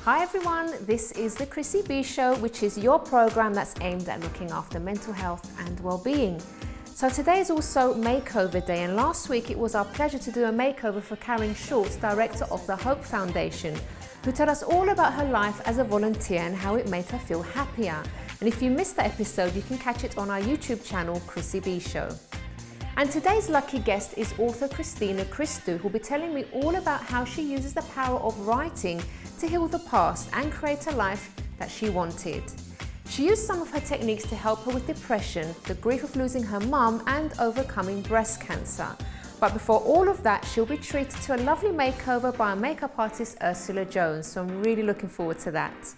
Hi everyone, this is the Chrissy B Show, which is your program that's aimed at looking after mental health and well-being. So today is also Makeover Day, and last week it was our pleasure to do a makeover for Karen Schultz, director of the Hope Foundation, who told us all about her life as a volunteer and how it made her feel happier. And if you missed that episode, you can catch it on our YouTube channel, Chrissy B Show. And today's lucky guest is author Christina Christou, who'll be telling me all about how she uses the power of writing to heal the past and create a life that she wanted. She used some of her techniques to help her with depression, the grief of losing her mum, and overcoming breast cancer. But before all of that, she'll be treated to a lovely makeover by makeup artist Ursula Jones, so I'm really looking forward to that.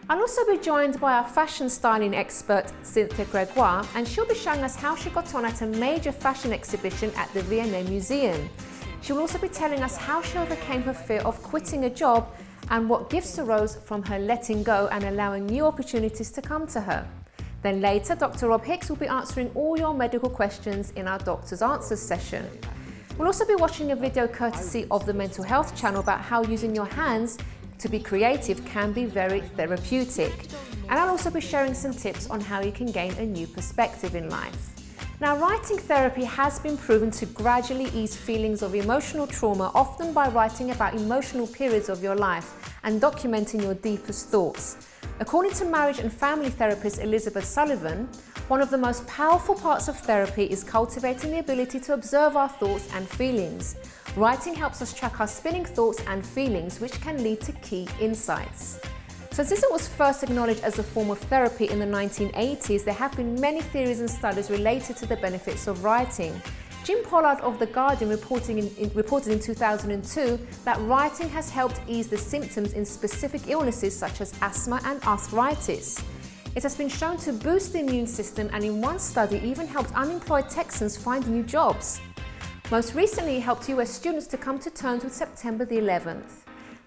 I'll also be joined by our fashion styling expert Cynthia Gregoire, and she'll be showing us how she got on at a major fashion exhibition at the V&A Museum. She will also be telling us how she overcame her fear of quitting a job and what gifts arose from her letting go and allowing new opportunities to come to her. Then later, Dr. Rob Hicks will be answering all your medical questions in our Doctor's Answers session. We'll also be watching a video courtesy of the Mental Health channel about how using your hands to be creative can be very therapeutic. And I'll also be sharing some tips on how you can gain a new perspective in life. Now, writing therapy has been proven to gradually ease feelings of emotional trauma, often by writing about emotional periods of your life and documenting your deepest thoughts. According to marriage and family therapist Elizabeth Sullivan, one of the most powerful parts of therapy is cultivating the ability to observe our thoughts and feelings. Writing helps us track our spinning thoughts and feelings, which can lead to key insights. So since it was first acknowledged as a form of therapy in the 1980s, there have been many theories and studies related to the benefits of writing. Jim Pollard of The Guardian reported in 2002 that writing has helped ease the symptoms in specific illnesses such as asthma and arthritis. It has been shown to boost the immune system, and in one study even helped unemployed Texans find new jobs. Most recently, it helped US students to come to terms with September the 11th.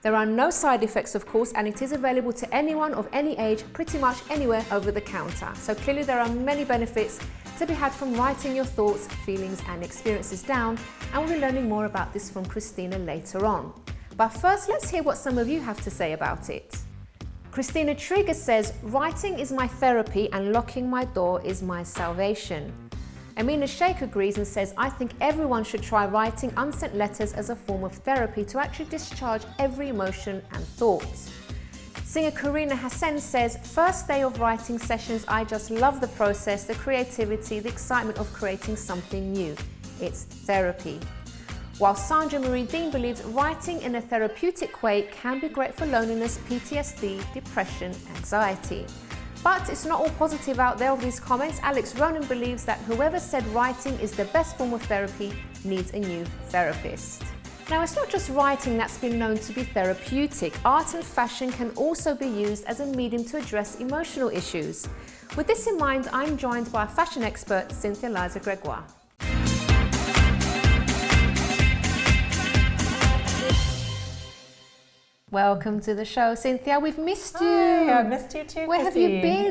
There are no side effects, of course, and it is available to anyone of any age, pretty much anywhere over the counter. So clearly there are many benefits to be had from writing your thoughts, feelings and experiences down, and we'll be learning more about this from Christina later on. But first, let's hear what some of you have to say about it. Christina Trigger says, "Writing is my therapy and locking my door is my salvation." Amina Sheikh agrees and says, "I think everyone should try writing unsent letters as a form of therapy to actually discharge every emotion and thought." Singer Karina Hassan says, "First day of writing sessions, I just love the process, the creativity, the excitement of creating something new. It's therapy." While Sandra Marie Dean believes writing in a therapeutic way can be great for loneliness, PTSD, depression, anxiety. But it's not all positive out there with these comments. Alex Ronan believes that whoever said writing is the best form of therapy needs a new therapist. Now, it's not just writing that's been known to be therapeutic. Art and fashion can also be used as a medium to address emotional issues. With this in mind, I'm joined by fashion expert Cynthia Liza Gregoire. Welcome to the show, Cynthia. We've missed you. Hi, I missed you too, Where have you been?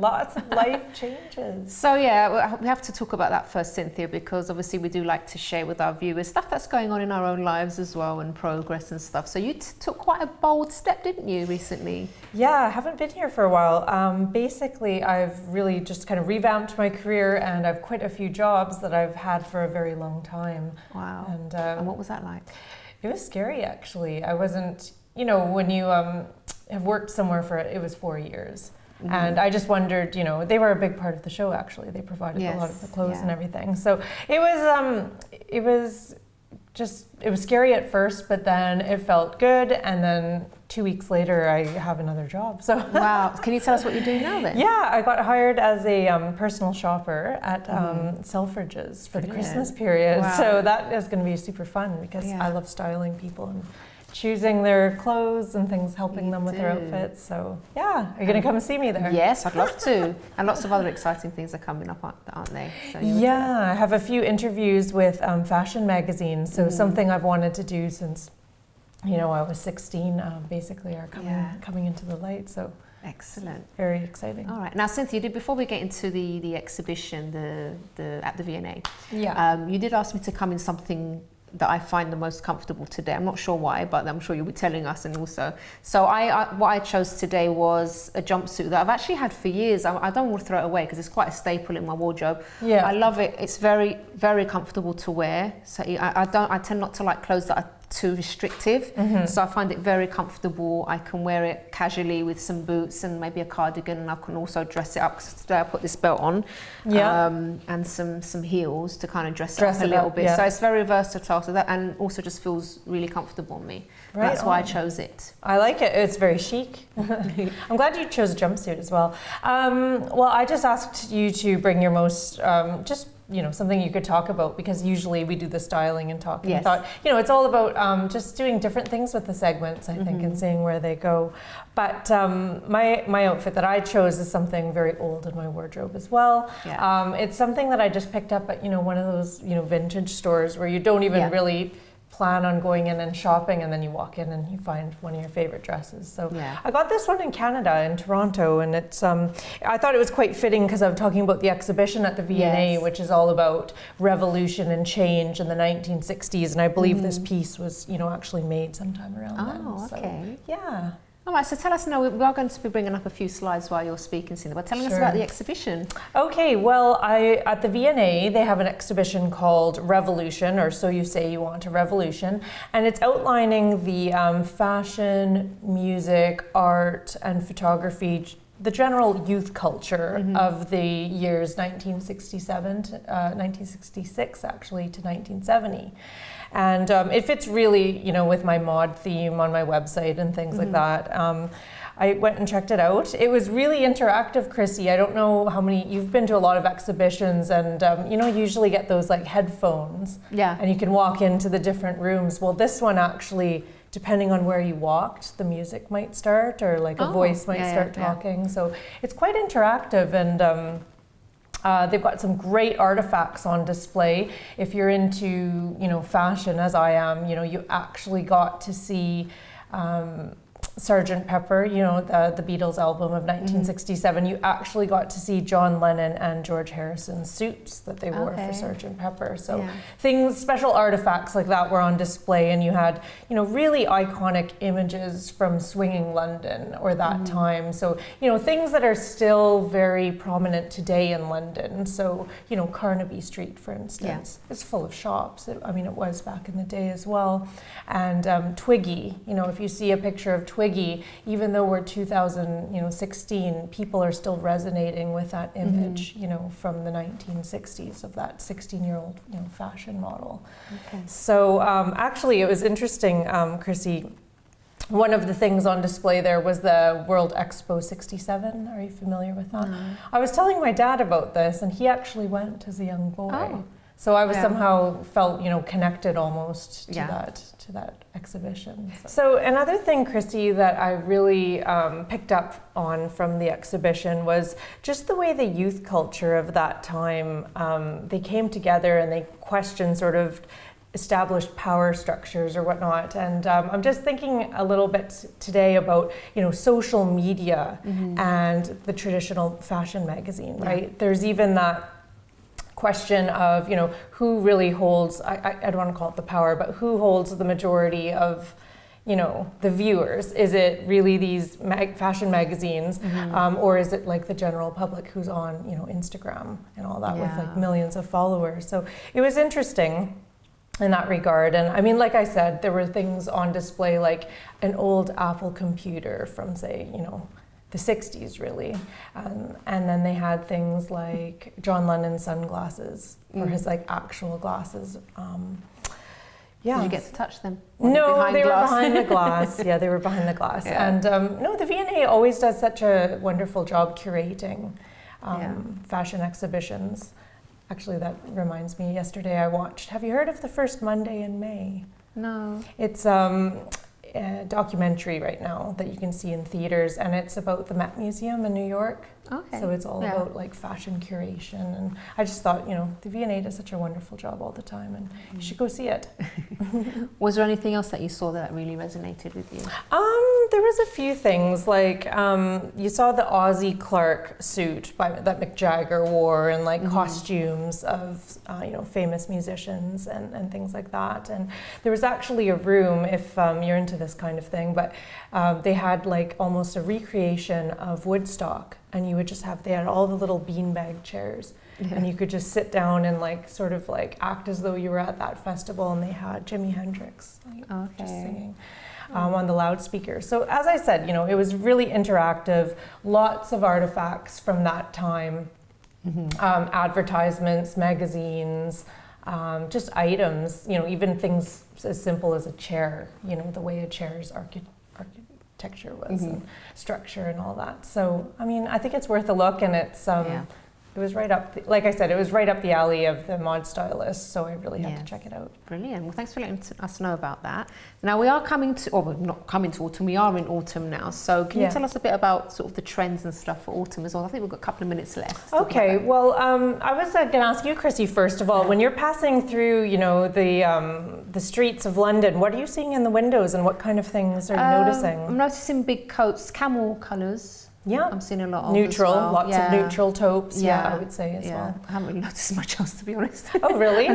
Lots of life changes. So yeah, we have to talk about that first, Cynthia, because obviously we do like to share with our viewers stuff that's going on in our own lives as well, and progress and stuff. So you took quite a bold step, didn't you, recently? Yeah, I haven't been here for a while. Basically, I've really just kind of revamped my career, and I've quit a few jobs that I've had for a very long time. Wow. And what was that like? It was scary, actually. I wasn't, you know, when you have worked somewhere for, it was 4 years. Mm-hmm. And I just wondered, you know, they were a big part of the show, actually. They provided a lot of the clothes and everything. So it was scary at first, but then it felt good. And then 2 weeks later, I have another job. So wow. Can you tell us what you're doing now then? Yeah, I got hired as a personal shopper at Selfridges for the Christmas period. Wow. So that is going to be super fun because I love styling people and choosing their clothes and things, helping them with their outfits. So yeah, are you going to come and see me there? Yes, I'd love to. And lots of other exciting things are coming up, aren't they? So yeah, I have a few interviews with fashion magazines. So something I've wanted to do since, you know, I was 16, basically are coming into the light. So excellent. Very exciting. All right. Now, Cynthia, before we get into the exhibition, the at the V&A, yeah, you did ask me to come in something that I find the most comfortable today. I'm not sure why, but I'm sure you'll be telling us. And also, so what I chose today was a jumpsuit that I've actually had for years. I don't want to throw it away because it's quite a staple in my wardrobe. Yeah. I love it. It's very, very comfortable to wear. So I tend not to like clothes that are too restrictive. So I find it very comfortable. I can wear it casually with some boots and maybe a cardigan, and I can also dress it up. Because today I put this belt on, and some heels to kind of dress it up a little bit. So it's very versatile. So that, and also just feels really comfortable on me. Right. That's why I chose it. I like it. It's very chic. I'm glad you chose a jumpsuit as well. Well, I just asked you to bring your most something you could talk about, because usually we do the styling and talking. Yes. I thought, it's all about just doing different things with the segments, I think, and seeing where they go. But my outfit that I chose is something very old in my wardrobe as well. Yeah. It's something that I just picked up at, one of those, vintage stores where you don't even really plan on going in and shopping, and then you walk in and you find one of your favorite dresses. So I got this one in Canada, in Toronto, and it's I thought it was quite fitting because I'm talking about the exhibition at the V&A, which is all about revolution and change in the 1960s, and I believe this piece was actually made sometime around then. Oh, okay. So, yeah. All right, so tell us now, we are going to be bringing up a few slides while you're speaking, Cynthia, but telling us about the exhibition. Okay, well, at the V&A, they have an exhibition called Revolution, or So You Say You Want a Revolution, and it's outlining the fashion, music, art, and photography, the general youth culture of the years 1966 actually to 1970. And it fits really, with my mod theme on my website and things like that. I went and checked it out. It was really interactive, Chrissy. I don't know how many, you've been to a lot of exhibitions, and you usually get those like headphones. Yeah. And you can walk into the different rooms. Well, this one actually, depending on where you walked, the music might start, or like a voice might start talking. So it's quite interactive, and they've got some great artifacts on display. If you're into, fashion, as I am, you actually got to see Sgt. Pepper, the Beatles album of 1967. You actually got to see John Lennon and George Harrison's suits that they wore for Sgt. Pepper. So things, special artifacts like that were on display, and you had, really iconic images from swinging London or that time. So, things that are still very prominent today in London. So, Carnaby Street, for instance, is full of shops. It was back in the day as well. And Twiggy, if you see a picture of Twiggy, even though we're 2016, people are still resonating with that image, from the 1960s of that 16-year-old, fashion model. Okay. So actually, it was interesting, Chrissy. One of the things on display there was the World Expo 67. Are you familiar with that? I was telling my dad about this, and he actually went as a young boy. Oh. So I was somehow felt, connected almost to that exhibition. So another thing, Chrissy, that I really picked up on from the exhibition was just the way the youth culture of that time, they came together and they questioned sort of established power structures or whatnot. And I'm just thinking a little bit today about, social media and the traditional fashion magazine, right? There's even that question of, who really holds, I don't want to call it the power, but who holds the majority of, the viewers? Is it really these fashion magazines, or is it like the general public who's on, Instagram and all that with like millions of followers? So it was interesting in that regard. And like I said, there were things on display like an old Apple computer from, say, the 60s, really. And then they had things like John Lennon's sunglasses, or his like actual glasses. Did you get to touch them? No, they were behind the glass. Yeah, they were behind the glass. Yeah. And no, the V&A always does such a wonderful job curating fashion exhibitions. Actually, that reminds me, yesterday I watched, have you heard of The First Monday in May? No. It's a documentary right now that you can see in theaters, and it's about the Met Museum in New York. Okay. So it's all about like fashion curation, and I just thought, the V&A does such a wonderful job all the time, and you should go see it. Was there anything else that you saw that really resonated with you? There was a few things, like you saw the Ozzy Clark suit that Mick Jagger wore, and like costumes of famous musicians and things like that. And there was actually a room, if you're into this kind of thing, but they had like almost a recreation of Woodstock, and you would just they had all the little beanbag chairs. Yeah. And you could just sit down and like sort of like act as though you were at that festival, and they had Jimi Hendrix just singing on the loudspeaker. So as I said, it was really interactive, lots of artifacts from that time, advertisements, magazines, just items, even things as simple as a chair, the way a chair's architecture was and structure and all that. So, I mean, I think it's worth a look, and it's it was right up, like I said, it was right up the alley of the mod stylist, so I really had to check it out. Brilliant. Well, thanks for letting us know about that. Now we are coming to, or we're not coming to autumn, we are in autumn now. So can you tell us a bit about sort of the trends and stuff for autumn as well? I think we've got a couple of minutes left. Okay, well, I was going to ask you, Chrissy, first of all, when you're passing through, the streets of London, what are you seeing in the windows, and what kind of things are you noticing? I'm noticing big coats, camel colours. Yeah, I'm seeing a lot of neutral, as well. Lots of neutral taupes. Yeah, I would say as well. I haven't really noticed much else, to be honest. Oh, really?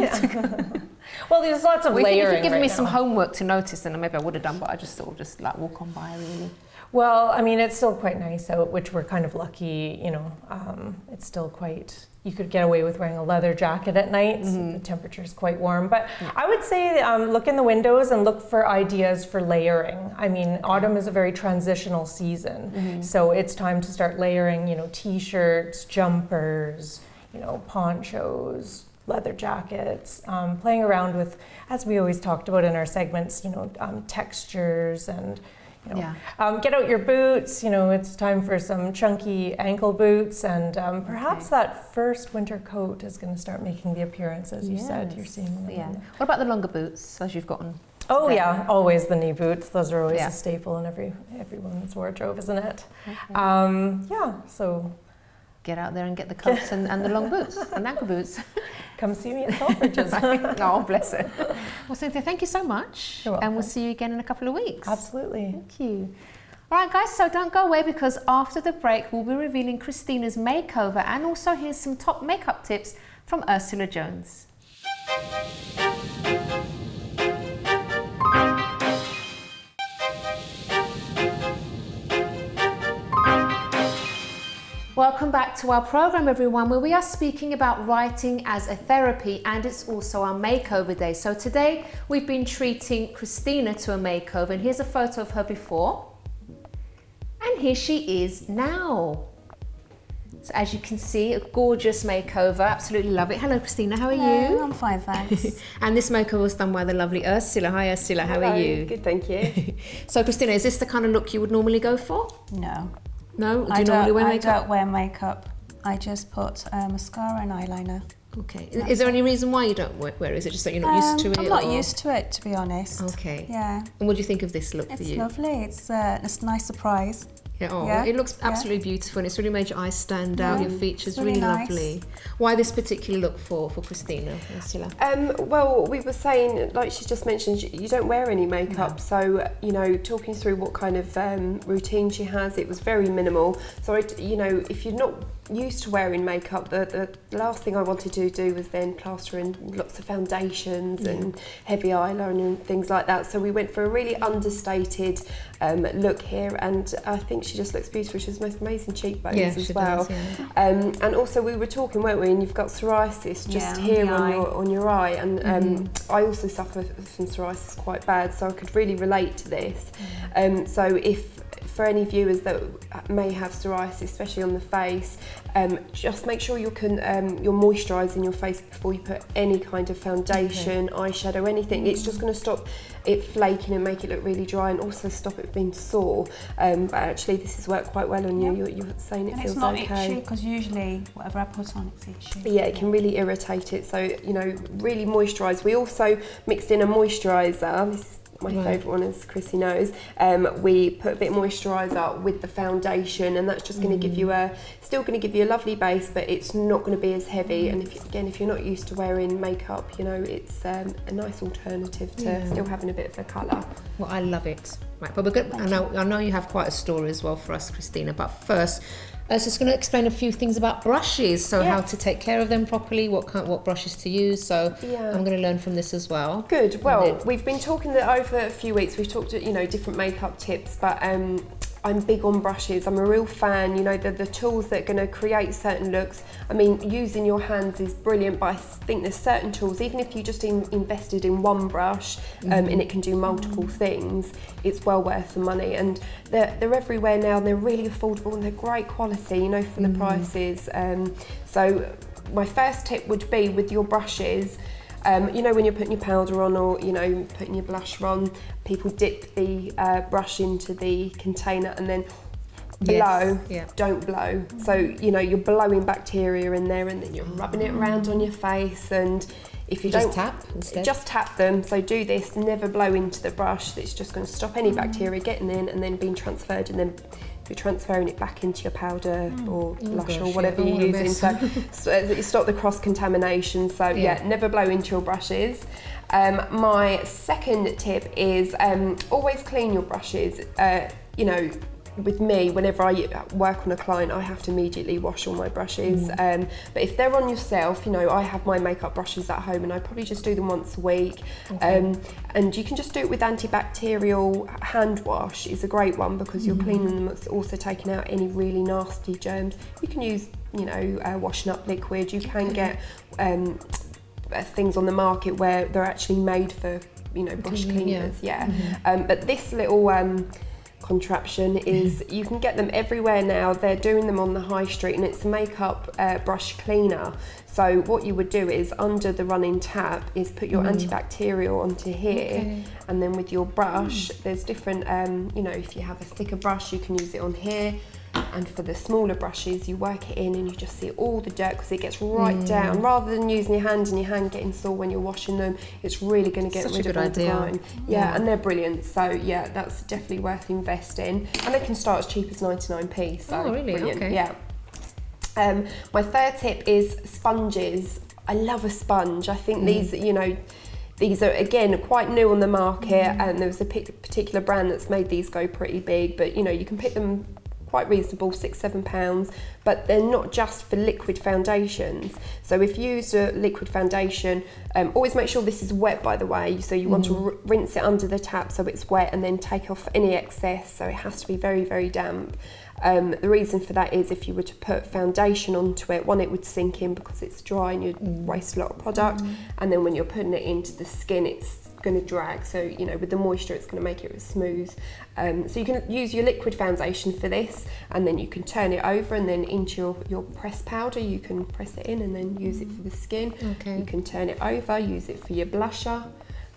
Well, there's lots of layering. If you'd given me some homework to notice, then maybe I would have done, but I just sort of just like walk on by, really. Well, I mean, it's still quite nice out, which we're kind of lucky. It's still quite. You could get away with wearing a leather jacket at night. So the temperature's quite warm. But I would say look in the windows and look for ideas for layering. I mean, autumn is a very transitional season. So it's time to start layering, t-shirts, jumpers, ponchos, leather jackets, playing around with, as we always talked about in our segments, textures and get out your boots. It's time for some chunky ankle boots, and perhaps that first winter coat is going to start making the appearance, as you said. You're seeing them. What about the longer boots, as you've gotten? Oh yeah, always the knee boots. Those are always a staple in everyone's wardrobe, isn't it? Okay. So get out there and get the coats and the long boots and ankle boots. Come see me at Selfridges. Oh, bless it. Well, Cynthia, thank you so much. You're welcome. And we'll see you again in a couple of weeks. Absolutely. Thank you. All right, guys, so don't go away, because after the break, we'll be revealing Christina's makeover, and also here's some top makeup tips from Ursula Jones. Welcome back to our program, everyone, where we are speaking about writing as a therapy, and it's also our makeover day. So today we've been treating Christina to a makeover, and here's a photo of her before, and here she is now. So as you can see, a gorgeous makeover, absolutely love it. Hello Christina, how are you? I'm fine, thanks. And this makeover was done by the lovely Ursula. Hi Ursula, how are you? Good, thank you. So Christina, is this the kind of look you would normally go for? No. No? Do you normally wear makeup? I don't wear makeup. I just put mascara and eyeliner. Okay. Is there any reason why you don't wear it? Is it just that you're not used to it? I'm not used to it, to be honest. Okay. Yeah. And what do you think of this look for you? It's lovely. It's a nice surprise. Yeah, it looks absolutely beautiful, and it's really made your eyes stand out, your features really nice. Lovely. Why this particular look for Christina, Ursula? Well, we were saying, like she just mentioned, you don't wear any makeup, so, talking through what kind of routine she has, it was very minimal. So, if you're not used to wearing makeup, the last thing I wanted to do was then plaster in lots of foundations and heavy eyeliner and things like that. So we went for a really understated look here, and I think she just looks beautiful. She has the most amazing cheekbones as well. Does, and also we were talking, weren't we, and you've got psoriasis just here on your eye, and I also suffer from psoriasis quite bad, so I could really relate to this. So if for any viewers that may have psoriasis, especially on the face, just make sure you're moisturising your face before you put any kind of foundation, eyeshadow, anything. It's just going to stop it flaking and make it look really dry, and also stop it being sore. But actually this has worked quite well on you. You're saying it feels okay. It's not itchy, because usually whatever I put on, it's itchy. Yeah, it can really irritate it. So, really moisturise. We also mixed in a moisturiser. This is my favourite one, as Chrissy knows. We put a bit of moisturiser with the foundation, and that's just going to give you still going to give you a lovely base, but it's not going to be as heavy. And if you're not used to wearing makeup, it's a nice alternative to still having a bit of a colour. Well, I love it. Right, but we're good. I know you have quite a story as well for us, Christina. But first, I was just going to explain a few things about brushes. So how to take care of them properly, what brushes to use. So I'm going to learn from this as well. Good. Well, we've been talking over a few weeks. We've talked, different makeup tips, but I'm big on brushes. I'm a real fan, the tools that are going to create certain looks. I mean, using your hands is brilliant, but I think there's certain tools, even if you just invested in one brush and it can do multiple things, it's well worth the money. And they're everywhere now, and they're really affordable, and they're great quality, for the prices. So my first tip would be with your brushes, when you're putting your powder on or, putting your blush on, people dip the brush into the container and then blow. Don't blow. So, you're blowing bacteria in there, and then you're rubbing it around on your face. And if you just tap instead? Just tap them. So do this, never blow into the brush. It's just going to stop any bacteria getting in and then being transferred, and then you're transferring it back into your powder or blush or whatever you're using. So you stop the cross-contamination. So never blow into your brushes. My second tip is always clean your brushes. With me, whenever I work on a client, I have to immediately wash all my brushes. But if they're on yourself, I have my makeup brushes at home, and I probably just do them once a week. And you can just do it with antibacterial hand wash. Is a great one because you're cleaning them. It's also taking out any really nasty germs. You can use, washing up liquid. You can get things on the market where they're actually made for, brush cleaners. But this little contraption is, you can get them everywhere now. They're doing them on the high street, and it's a makeup brush cleaner. So what you would do is, under the running tap, is put your antibacterial onto here, and then with your brush, there's different, if you have a thicker brush, you can use it on here. And for the smaller brushes, you work it in and you just see all the dirt, because it gets right down. Rather than using your hand and your hand getting sore when you're washing them, it's really going to get rid of all the grime. And they're brilliant. So that's definitely worth investing. And they can start as cheap as 99p. So really? Brilliant. Okay. My third tip is sponges. I love a sponge. I think these, these are, again, quite new on the market, and there was a particular brand that's made these go pretty big, but you can pick them quite reasonable, £6-7, but they're not just for liquid foundations. So if you use a liquid foundation, always make sure this is wet, by the way. So you want to rinse it under the tap so it's wet, and then take off any excess. So it has to be very, very damp. The reason for that is, if you were to put foundation onto it, one, it would sink in because it's dry and you'd waste a lot of product. And then when you're putting it into the skin, it's going to drag. So, with the moisture, it's going to make it smooth. So you can use your liquid foundation for this, and then you can turn it over, and then into your pressed powder, you can press it in and then use it for the skin. You can turn it over, use it for your blusher,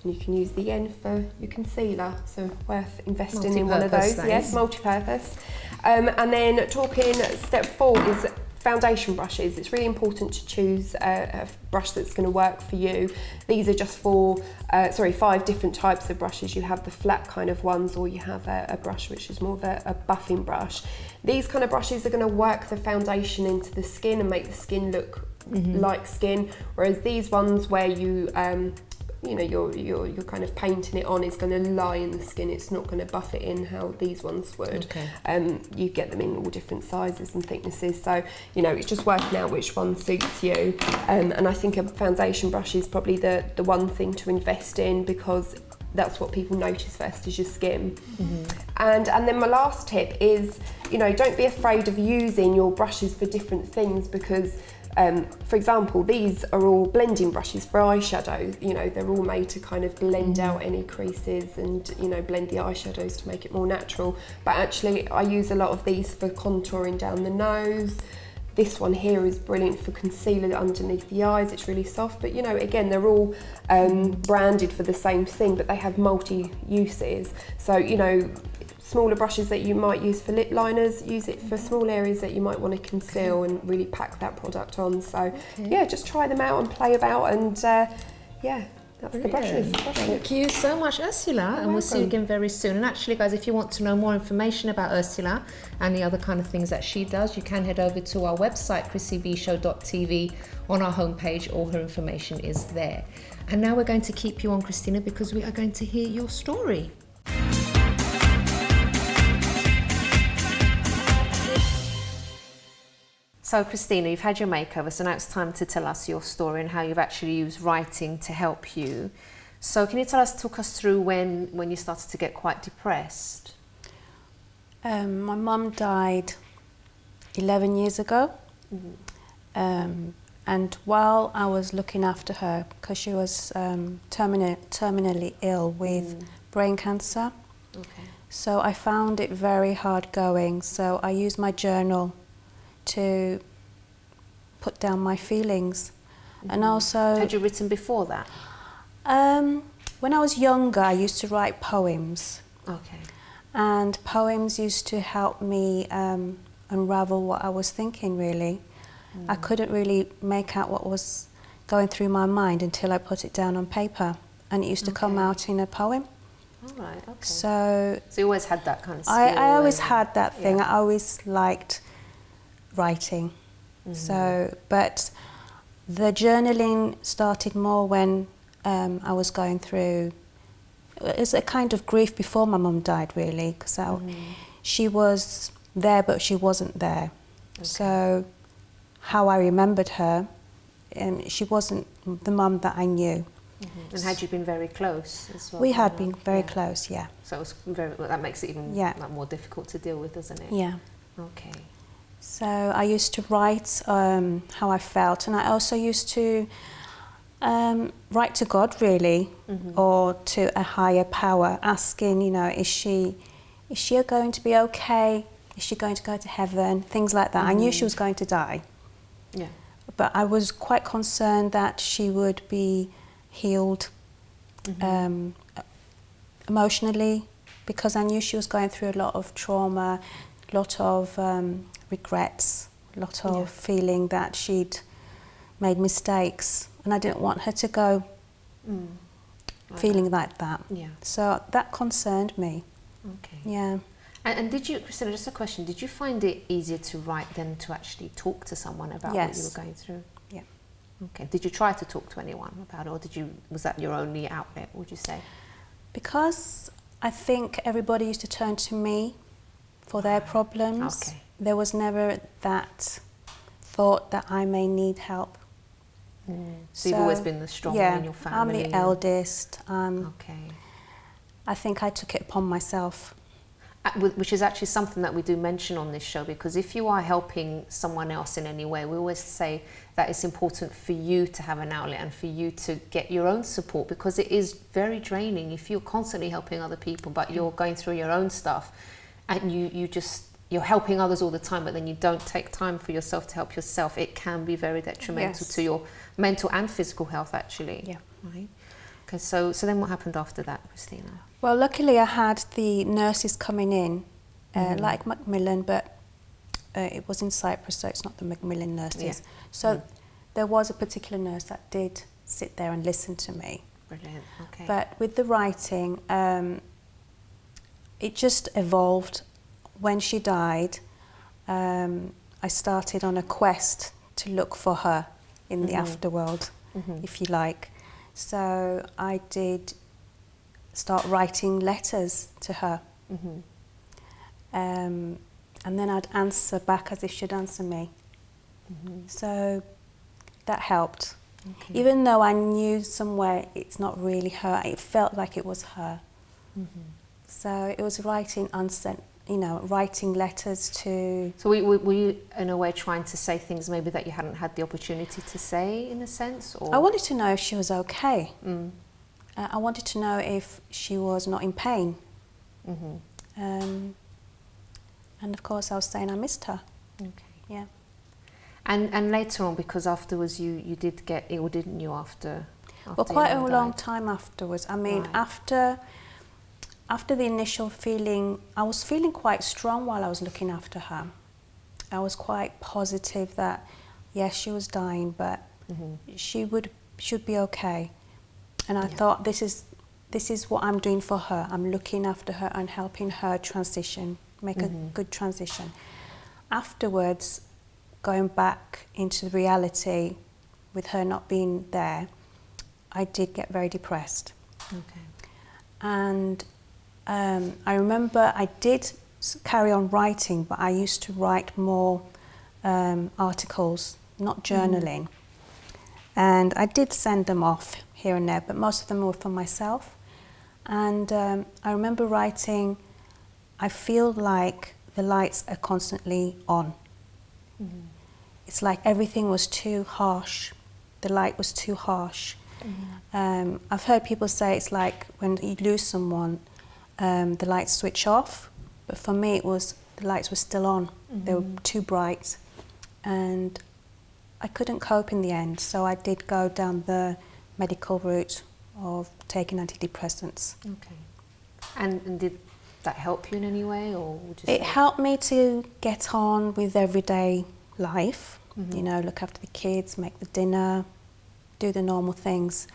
and you can use the end for your concealer. So worth investing in one of those. Yes, multi-purpose. And then talking step 4 is foundation brushes. It's really important to choose a brush that's going to work for you. These are just 5 different types of brushes. You have the flat kind of ones, or you have a brush which is more of a buffing brush. These kind of brushes are going to work the foundation into the skin and make the skin look like skin, whereas these ones where you you're kind of painting it on, is going to lie in the skin. It's not going to buff it in how these ones would. You get them in all different sizes and thicknesses, so it's just working out which one suits you. And I think a foundation brush is probably the one thing to invest in, because that's what people notice first, is your skin. And then my last tip is, don't be afraid of using your brushes for different things, because for example, these are all blending brushes for eyeshadow. They're all made to kind of blend out any creases and, blend the eyeshadows to make it more natural. But actually, I use a lot of these for contouring down the nose. This one here is brilliant for concealer underneath the eyes. It's really soft, but again, they're all branded for the same thing, but they have multi-uses. So, smaller brushes that you might use for lip liners, use it for small areas that you might want to conceal and really pack that product on. So just try them out and play about, and that's the brushes. Thank you so much, Ursula, and we'll see you again very soon. And actually, guys, if you want to know more information about Ursula and the other kind of things that she does, you can head over to our website, chrissybshow.tv. On our homepage, all her information is there. And now we're going to keep you on, Christina, because we are going to hear your story. So Christina, you've had your makeover, so now it's time to tell us your story and how you've actually used writing to help you. So can you talk us through when you started to get quite depressed? My mum died 11 years ago. And while I was looking after her, because she was terminally ill with brain cancer, so I found it very hard going. So I used my journal to put down my feelings. And also... Had you written before that? When I was younger, I used to write poems. Okay. And poems used to help me unravel what I was thinking, really. I couldn't really make out what was going through my mind until I put it down on paper, and it used to come out in a poem. All right, okay. So you always had that kind of skill? I always had that thing. I always liked writing. So, but the journaling started more when I was going through, it was a kind of grief before my mum died, really, because she was there but she wasn't there. So how I remembered her, she wasn't the mum that I knew. And had you been very close as well? We had been very close, yeah. So it was that makes it even more difficult to deal with, doesn't it? Yeah. Okay. So I used to write how I felt, and I also used to write to God, really, or to a higher power, asking, you know, is she going to be okay? Is she going to go to heaven? Things like that. I knew she was going to die. Yeah. But I was quite concerned that she would be healed emotionally, because I knew she was going through a lot of trauma, a lot of regrets, a lot of feeling that she'd made mistakes, and I didn't want her to go feeling like that. Yeah. So that concerned me. Okay. Yeah. And did you, Christina, just a question, did you find it easier to write than to actually talk to someone about what you were going through? Yeah. Okay. Did you try to talk to anyone about it, or was that your only outlet, would you say? Because I think everybody used to turn to me for their problems. Okay. There was never that thought that I may need help. So you've always been the strong one in your family? I'm the eldest. Okay. I think I took it upon myself. Which is actually something that we do mention on this show, because if you are helping someone else in any way, we always say that it's important for you to have an outlet and for you to get your own support, because it is very draining if you're constantly helping other people but you're going through your own stuff, and you're helping others all the time, but then you don't take time for yourself to help yourself. It can be very detrimental to your mental and physical health, actually. Yeah. Right. Okay. So then what happened after that, Christina? Well, luckily I had the nurses coming in, like Macmillan, but it was in Cyprus, so it's not the Macmillan nurses. Yeah. So there was a particular nurse that did sit there and listen to me. Brilliant. Okay. But with the writing, it just evolved. When she died, I started on a quest to look for her in the afterworld, if you like. So I did start writing letters to her. And then I'd answer back as if she'd answer me. So that helped. Okay. Even though I knew somewhere it's not really her, it felt like it was her. So it was writing unsent, writing letters to... So were you in a way trying to say things maybe that you hadn't had the opportunity to say, in a sense? Or? I wanted to know if she was okay. I wanted to know if she was not in pain. And of course I was saying I missed her. Okay. Yeah. And later on, because afterwards you did get ill, didn't you, after well, quite a long time afterwards. I mean, after the initial feeling, I was feeling quite strong while I was looking after her. I was quite positive that, yes, she was dying, but she should be okay. And I thought, this is what I'm doing for her. I'm looking after her and helping her transition, make a good transition. Afterwards, going back into reality with her not being there, I did get very depressed. Okay. And I remember I did carry on writing, but I used to write more articles, not journaling. And I did send them off here and there, but most of them were for myself. And I remember writing, I feel like the lights are constantly on. It's like everything was too harsh. The light was too harsh. I've heard people say it's like when you lose someone, the lights switch off. But for me, it was the lights were still on. They were too bright. And I couldn't cope in the end, so I did go down the medical route of taking antidepressants. Okay. And did that help you in any way, or would you say? It helped me to get on with everyday life, you know, look after the kids, make the dinner, do the normal things.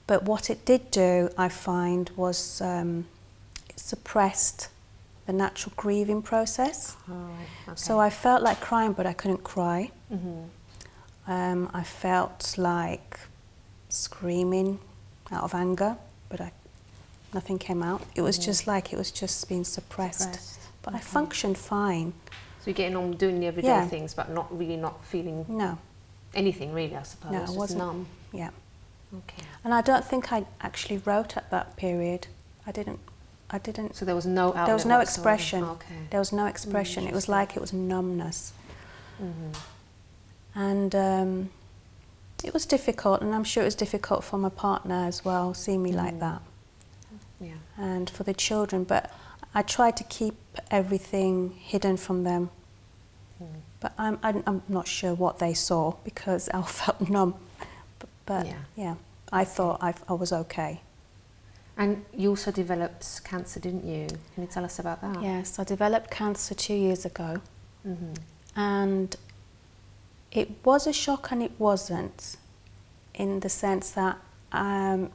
But what it did do, I find, was it suppressed the natural grieving process. Oh, right. Okay. So I felt like crying, but I couldn't cry. I felt like screaming out of anger, but nothing came out. It was just like it was just being suppressed. But I functioned fine. So you're getting on doing the everyday things, but not feeling anything really, I suppose. No, it wasn't. Numb. Yeah. Okay. And I don't think I actually wrote at that period. I didn't. So there was no outlet. There was no expression. Okay. There was no expression. It was like it was numbness. And it was difficult, and I'm sure it was difficult for my partner as well, seeing me like that. Yeah. And for the children, but I tried to keep everything hidden from them. But I'm not sure what they saw, because I felt numb. But yeah, I thought I was okay. And you also developed cancer, didn't you? Can you tell us about that? Yes, I developed cancer 2 years ago. And it was a shock and it wasn't, in the sense that I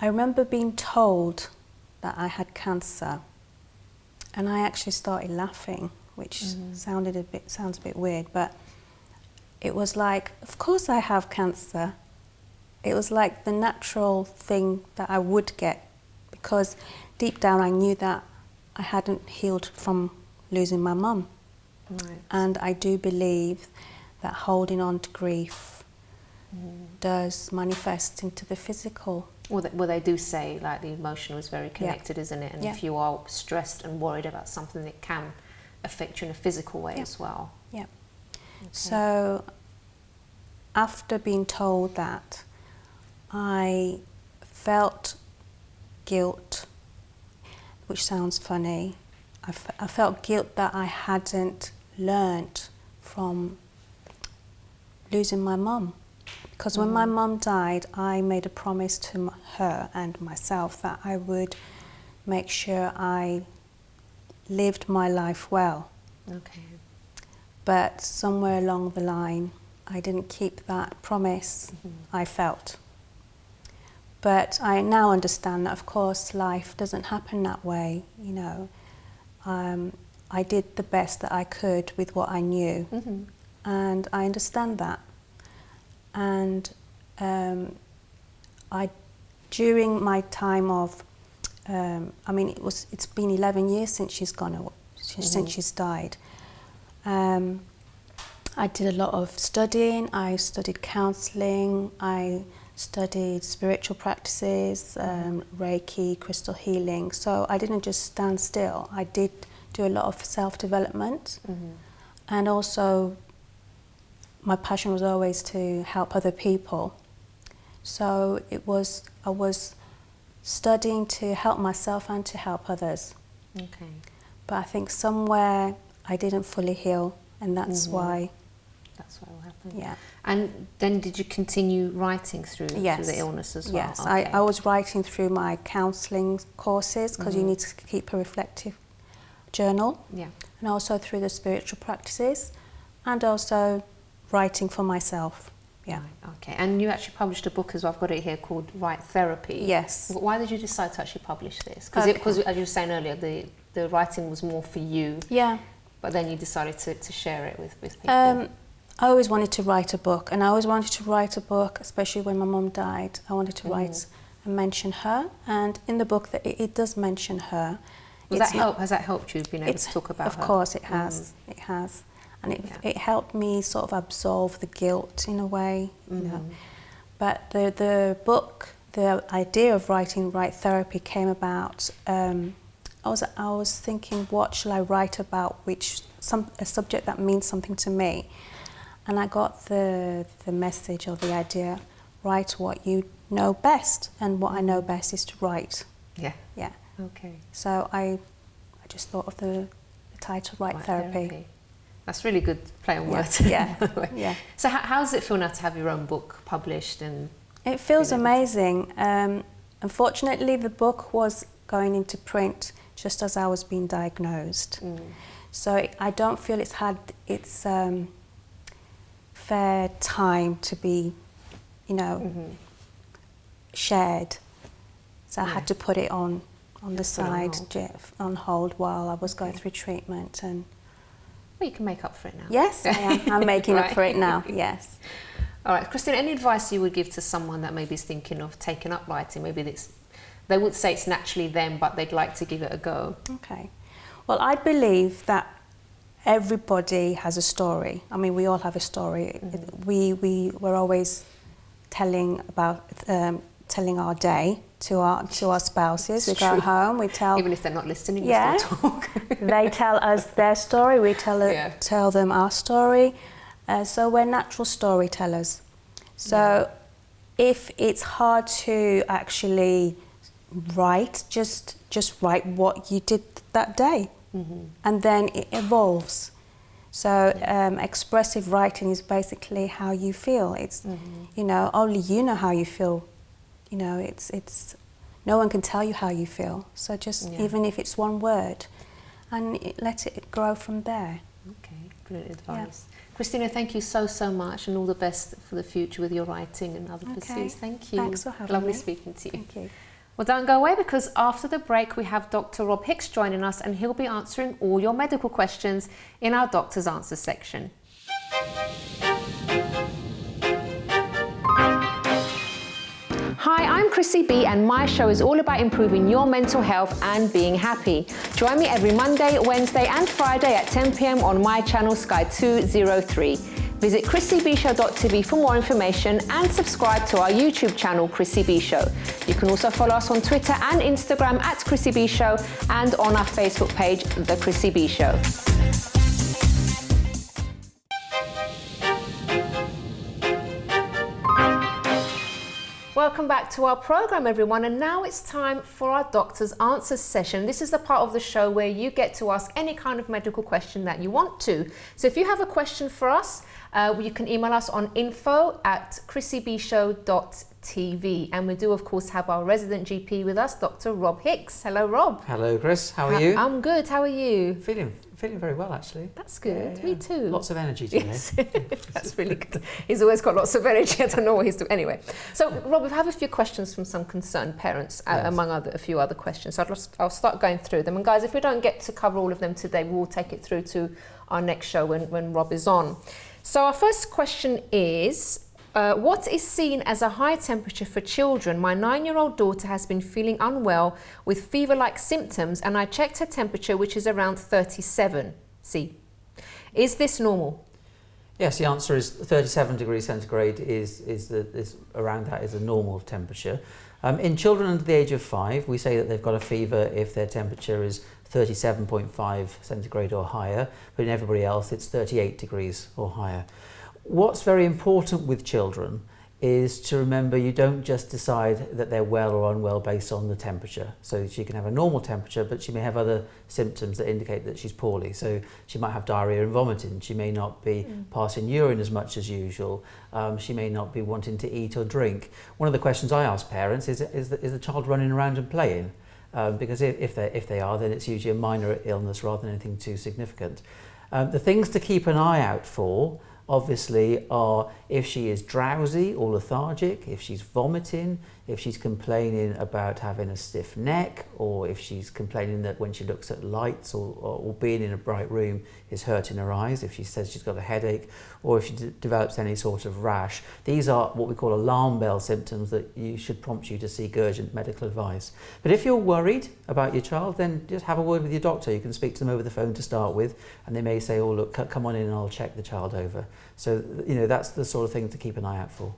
remember being told that I had cancer, and I actually started laughing, which sounds a bit weird, but it was like, of course I have cancer. It was like the natural thing that I would get, because deep down I knew that I hadn't healed from losing my mum. Right. And I do believe that holding on to grief does manifest into the physical. Well, they do say like the emotional is very connected, isn't it? And if you are stressed and worried about something, it can affect you in a physical way as well. Yeah. Okay. So after being told that, I felt guilt, which sounds funny. I felt guilt that I hadn't learnt from losing my mum. Because when my mum died, I made a promise to her and myself that I would make sure I lived my life well. Okay. But somewhere along the line, I didn't keep that promise, I felt. But I now understand that, of course, life doesn't happen that way, you know. I did the best that I could with what I knew, and I understand that. And during my time of, I mean, it's been 11 years since she's gone, since she's died. I did a lot of studying. I studied counselling. I studied spiritual practices, Reiki, crystal healing. So I didn't just stand still. I did do a lot of self-development. And also my passion was always to help other people. So I was studying to help myself and to help others. Okay. But I think somewhere I didn't fully heal, and that's why. That's what will happen. Yeah. And then did you continue writing through the illness as well? Yes, okay. I was writing through my counselling courses, because you need to keep a reflective journal. Yeah. And also through the spiritual practices, and also writing for myself. Yeah. Right, okay. And you actually published a book as well. I've got it here called Write Therapy. Yes. Why did you decide to actually publish this? Because as you were saying earlier, the writing was more for you. Yeah. But then you decided to share it with people. I always wanted to write a book, and I always wanted to write a book, especially when my mum died. I wanted to write and mention her, and in the book that it does mention her. Has that helped you being able to talk about her? Of course it has. It has. and it helped me sort of absolve the guilt in a way, you know. But the book, the idea of writing Write Therapy came about. I was thinking, what shall I write about, a subject that means something to me, and I got the message or the idea: write what you know best, and what I know best is to write. Yeah. Yeah. Okay. So I just thought of the title, Write Therapy. That's really good play on words. Yeah. Yeah. So how does it feel now to have your own book published? And it feels amazing. Unfortunately, the book was going into print just as I was being diagnosed. So I don't feel it's had its fair time to be, you know, shared. So I had to put it on the side, on hold while I was going through treatment. And well, you can make up for it now. yes, I am. I'm making up for it now. Yes. All right, Christine, any advice you would give to someone that maybe is thinking of taking up writing? Maybe they would say it's naturally them, but they'd like to give it a go. Okay. Well, I believe that everybody has a story. I mean, we all have a story. We're always telling our day to our spouses. We go home, we tell, even if they're not listening, yeah, we still talk. They tell us their story, we tell them our story. So we're natural storytellers. So if it's hard to actually write, just write what you did that day, and then it evolves. So expressive writing is basically how you feel. It's you know, only you know how you feel. You know, it's no one can tell you how you feel. So just even if it's one word, and let it grow from there. Okay, brilliant advice. Christina, thank you so much, and all the best for the future with your writing and other pursuits. Thank you. Thanks for having me. Lovely speaking to you. Thank you. Well, don't go away, because after the break we have Dr. Rob Hicks joining us, and he'll be answering all your medical questions in our Doctor's Answers section. Hi, I'm Chrissy B, and my show is all about improving your mental health and being happy. Join me every Monday, Wednesday and Friday at 10 p.m. on my channel Sky 203. Visit chrissybshow.tv for more information and subscribe to our YouTube channel Chrissy B Show. You can also follow us on Twitter and Instagram at Chrissy B Show, and on our Facebook page, The Chrissy B Show. Welcome back to our program, everyone, and now it's time for our Doctor's Answers session. This is the part of the show where you get to ask any kind of medical question that you want to. So if you have a question for us, you can email us on info@chrissybshow.tv, and we do of course have our resident GP with us, Dr. Rob Hicks. Hello, Rob. Hello, Chris. How are you? I'm good. How are you? Feeling very well, actually. That's good. Yeah. Me too. Lots of energy today. Yes. That's really good. He's always got lots of energy. I don't know what he's doing. Anyway, so Rob, we have a few questions from some concerned parents, among a few other questions. So I'll start going through them. And guys, if we don't get to cover all of them today, we'll take it through to our next show when Rob is on. So our first question is, what is seen as a high temperature for children? My 9-year-old daughter has been feeling unwell with fever-like symptoms, and I checked her temperature, which is around 37 C. Is this normal? Yes, the answer is 37 degrees centigrade is around that is a normal temperature. In children under the age of 5, we say that they've got a fever if their temperature is 37.5 centigrade or higher, but in everybody else it's 38 degrees or higher. What's very important with children is to remember you don't just decide that they're well or unwell based on the temperature. So she can have a normal temperature, but she may have other symptoms that indicate that she's poorly. So she might have diarrhea and vomiting. She may not be passing urine as much as usual. She may not be wanting to eat or drink. One of the questions I ask parents is the child running around and playing? Because if they are, then it's usually a minor illness rather than anything too significant. The things to keep an eye out for obviously are if she is drowsy or lethargic, if she's vomiting, if she's complaining about having a stiff neck, or if she's complaining that when she looks at lights or being in a bright room is hurting her eyes, if she says she's got a headache, or if she develops any sort of rash. These are what we call alarm bell symptoms that should prompt you to seek urgent medical advice. But if you're worried about your child, then just have a word with your doctor. You can speak to them over the phone to start with, and they may say, oh look, come on in and I'll check the child over. So, you know, that's the sort of thing to keep an eye out for.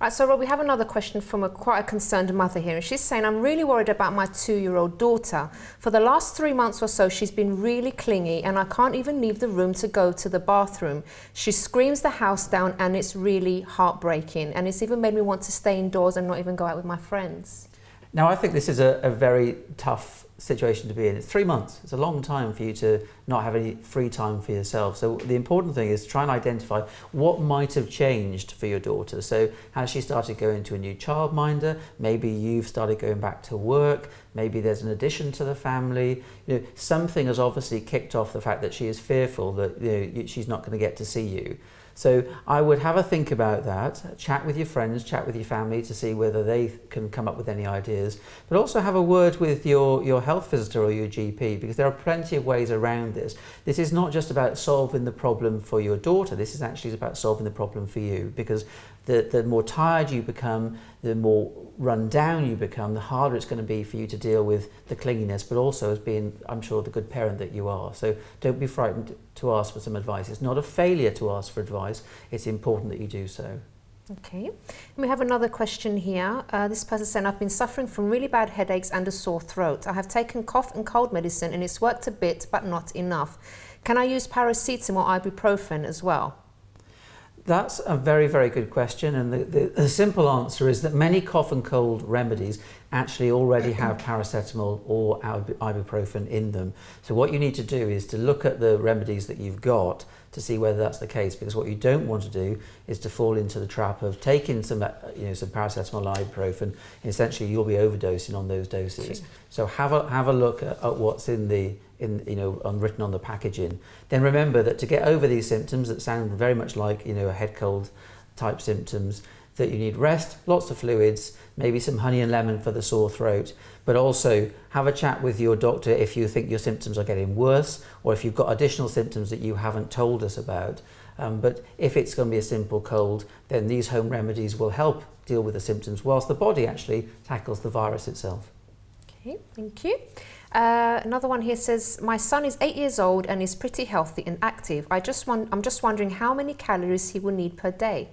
Right, so Rob, we have another question from quite a concerned mother here, and she's saying, I'm really worried about my 2-year-old daughter. For the last 3 months or so, she's been really clingy, and I can't even leave the room to go to the bathroom. She screams the house down, and it's really heartbreaking, and it's even made me want to stay indoors and not even go out with my friends. Now, I think this is a very tough situation to be in. It's 3 months. It's a long time for you to not have any free time for yourself. So the important thing is to try and identify what might have changed for your daughter. So has she started going to a new childminder? Maybe you've started going back to work. Maybe there's an addition to the family. You know, something has obviously kicked off the fact that she is fearful that, you know, she's not going to get to see you. So I would have a think about that, chat with your friends, chat with your family to see whether they can come up with any ideas, but also have a word with your health visitor or your GP, because there are plenty of ways around this. This is not just about solving the problem for your daughter, this is actually about solving the problem for you, because the more tired you become, the more run down you become, the harder it's going to be for you to deal with the clinginess, but also as being, I'm sure, the good parent that you are. So don't be frightened to ask for some advice. It's not a failure to ask for advice. It's important that you do so. Okay, and we have another question here. This person saying, I've been suffering from really bad headaches and a sore throat. I have taken cough and cold medicine and it's worked a bit, but not enough. Can I use paracetamol or ibuprofen as well? That's a very, very good question, and the simple answer is that many cough and cold remedies actually already have paracetamol or ibuprofen in them. So what you need to do is to look at the remedies that you've got to see whether that's the case, because what you don't want to do is to fall into the trap of taking some paracetamol or ibuprofen, and essentially you'll be overdosing on those doses. So have a look at what's written on the packaging. Then remember that to get over these symptoms that sound very much like a head cold type symptoms, that you need rest, lots of fluids, maybe some honey and lemon for the sore throat, but also have a chat with your doctor if you think your symptoms are getting worse, or if you've got additional symptoms that you haven't told us about. But if it's going to be a simple cold, then these home remedies will help deal with the symptoms whilst the body actually tackles the virus itself. Okay, thank you. Another one here says, my son is 8 years old and is pretty healthy and active. I'm just wondering how many calories he will need per day.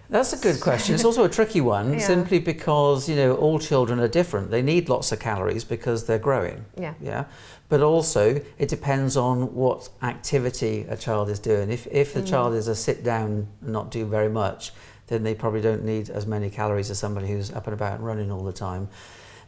That's a good question. It's also a tricky one, simply because all children are different. They need lots of calories because they're growing. Yeah. But also it depends on what activity a child is doing. If the child is a sit down and not do very much, then they probably don't need as many calories as somebody who's up and about and running all the time.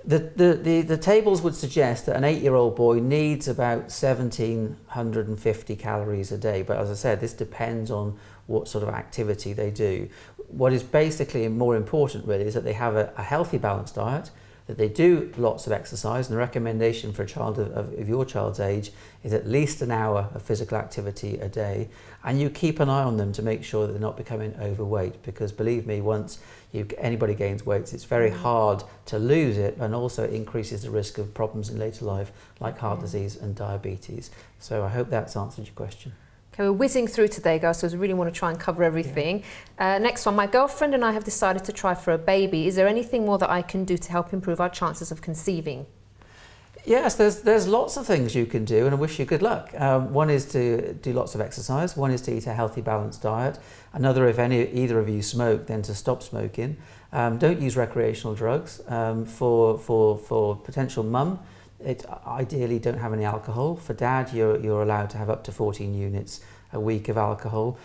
The tables would suggest that an 8-year-old boy needs about 1,750 calories a day. But as I said, this depends on what sort of activity they do. What is basically more important really is that they have a healthy, balanced diet, that they do lots of exercise, and the recommendation for a child of your child's age is at least an hour of physical activity a day, and you keep an eye on them to make sure that they're not becoming overweight, because believe me, once anybody gains weight, it's very hard to lose it, and also it increases the risk of problems in later life like heart disease and diabetes. So I hope that's answered your question. Okay, we're whizzing through today, guys, so we really want to try and cover everything. Next one, my girlfriend and I have decided to try for a baby. Is there anything more that I can do to help improve our chances of conceiving? Yes, there's lots of things you can do, and I wish you good luck. One is to do lots of exercise. One is to eat a healthy, balanced diet. Another, if either of you smoke, then to stop smoking. Don't use recreational drugs. For potential mum, ideally don't have any alcohol. For dad, you're allowed to have up to 14 units a week of alcohol.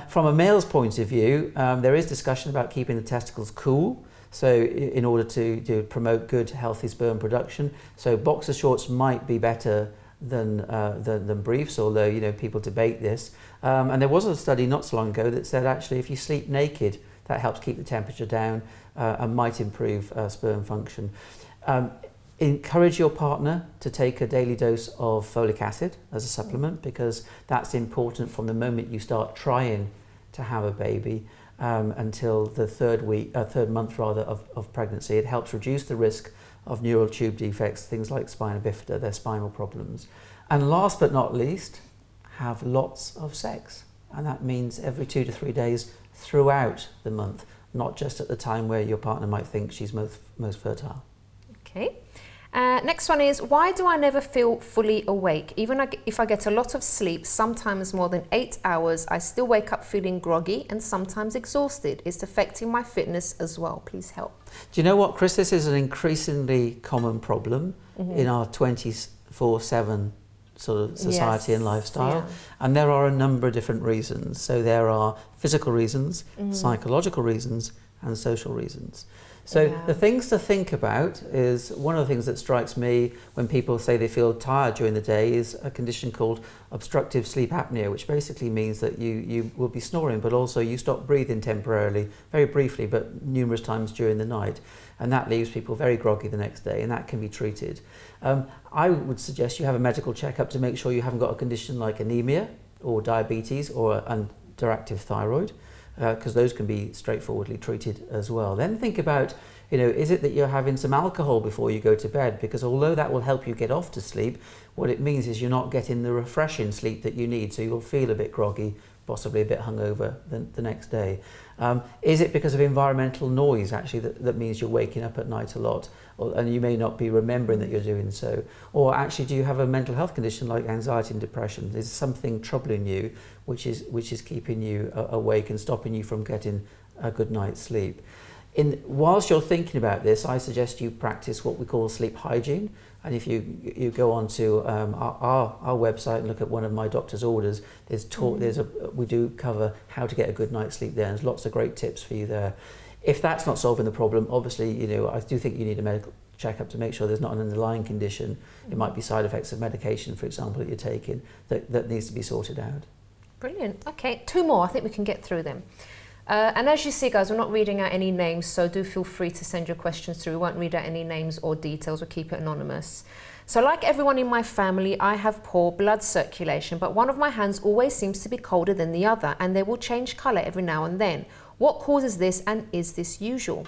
From a male's point of view, there is discussion about keeping the testicles cool. So in order to promote good, healthy sperm production. So boxer shorts might be better than briefs, although people debate this. And there was a study not so long ago that said actually if you sleep naked, that helps keep the temperature down and might improve sperm function. Encourage your partner to take a daily dose of folic acid as a supplement, because that's important from the moment you start trying to have a baby. until the third month rather of pregnancy. It helps reduce the risk of neural tube defects, things like spina bifida, their spinal problems. And last but not least, have lots of sex. And that means every 2 to 3 days throughout the month, not just at the time where your partner might think she's most fertile. Okay. Next one is, why do I never feel fully awake? Even if I get a lot of sleep, sometimes more than 8 hours, I still wake up feeling groggy and sometimes exhausted. It's affecting my fitness as well. Please help. Do you know what, Chris? This is an increasingly common problem in our 24/7 sort of society and lifestyle. And there are a number of different reasons. So there are physical reasons, psychological reasons, and social reasons. So the things to think about is, one of the things that strikes me when people say they feel tired during the day is a condition called obstructive sleep apnea, which basically means that you will be snoring, but also you stop breathing temporarily, very briefly, but numerous times during the night. And that leaves people very groggy the next day, and that can be treated. I would suggest you have a medical checkup to make sure you haven't got a condition like anemia or diabetes or underactive thyroid, because those can be straightforwardly treated as well. Then think about, is it that you're having some alcohol before you go to bed? Because although that will help you get off to sleep, what it means is you're not getting the refreshing sleep that you need, so you'll feel a bit groggy, possibly a bit hungover the next day. Is it because of environmental noise, actually, that means you're waking up at night a lot, and you may not be remembering that you're doing so? Or actually, do you have a mental health condition like anxiety and depression? Is something troubling you which is keeping you awake and stopping you from getting a good night's sleep? Whilst you're thinking about this, I suggest you practice what we call sleep hygiene. And if you go onto our website and look at one of my doctor's orders, we do cover how to get a good night's sleep there. There's lots of great tips for you there. If that's not solving the problem, obviously, I do think you need a medical checkup to make sure there's not an underlying condition. It might be side effects of medication, for example, that you're taking that needs to be sorted out. Brilliant. Okay, 2 more. I think we can get through them. And as you see, guys, we're not reading out any names, so do feel free to send your questions through. We won't read out any names or details. We'll keep it anonymous. So like everyone in my family, I have poor blood circulation, but one of my hands always seems to be colder than the other, and they will change colour every now and then. What causes this, and is this usual?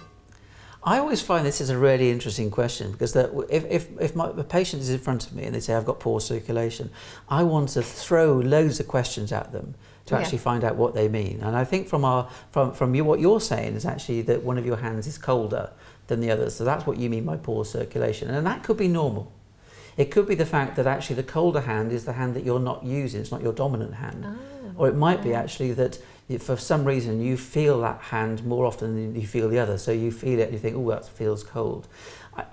I always find this is a really interesting question, because if the patient is in front of me and they say, I've got poor circulation, I want to throw loads of questions at them to actually find out what they mean. And I think from what you're saying is actually that one of your hands is colder than the others. So that's what you mean by poor circulation. And that could be normal. It could be the fact that actually the colder hand is the hand that you're not using. It's not your dominant hand. Or it might be actually that for some reason you feel that hand more often than you feel the other. So you feel it and you think, oh, that feels cold.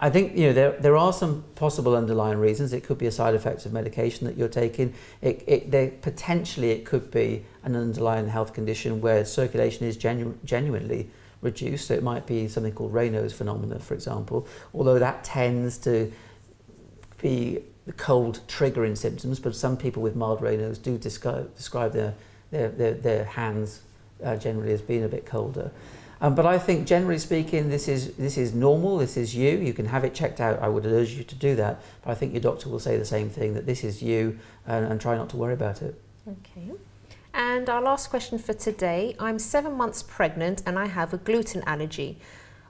I think there are some possible underlying reasons. It could be a side effect of medication that you're taking. Potentially it could be an underlying health condition where circulation is genuinely reduced. So it might be something called Raynaud's phenomena, for example, although that tends to be the cold triggering symptoms, but some people with mild Raynaud's do describe their hands generally as being a bit colder. But I think generally speaking, this is normal. This is you. You can have it checked out. I would urge you to do that. But I think your doctor will say the same thing, that this is you, and try not to worry about it. Okay. And our last question for today. I'm 7 months pregnant and I have a gluten allergy.